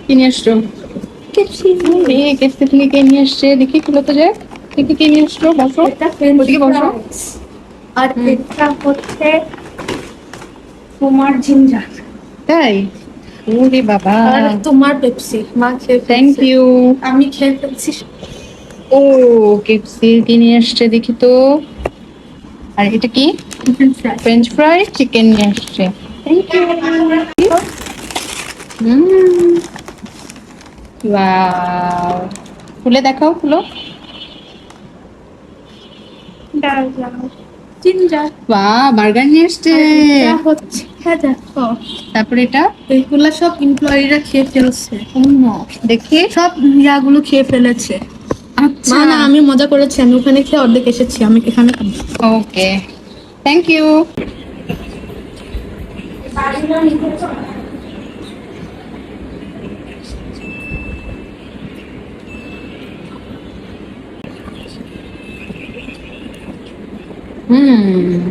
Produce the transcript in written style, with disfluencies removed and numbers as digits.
কি নিয়ে আসছো? কেএফসি থেকে কে নিয়ে আসছে দেখি, খুলে তো যাক। দেখি কে নিয়ে আসলো, বসো। এটা ফ্রেঞ্চ ওদিকে বসো। ফ্রাইস আর এটা হচ্ছে তোমার জিঞ্জার তাই? ওরে বাবা, আর তোমার পেপসি। মা খেয়ে থ্যাংক ফেলছে, ইউ। আমি খেয়ে ফেলছি। ও, কেএফসি কি নিয়ে আসছে দেখি তো। আর এটা কি? French fries. French fry chicken নিয়ে আসছে। Thank you. Hmm, wow. খুলে দেখাও, খুলো। জিঞ্জার। বাহ, বার্গার নিয়ে আসছে। আর এটা হচ্ছে, হ্যাঁ দেখো, তারপরে এটা এইগুলা সব এমপ্লয়িরা খেয়ে ফেলছে। অন্য দেখি। সব ইয়াগুলো খেয়ে ফেলেছে। আচ্ছা, মা না, আমি মজা করেছি, আমি ওখানে খেয়ে অর্ধেক এসেছি, আমি এখানে খাবো। ওকে, থ্যাংক ইউ। হুম।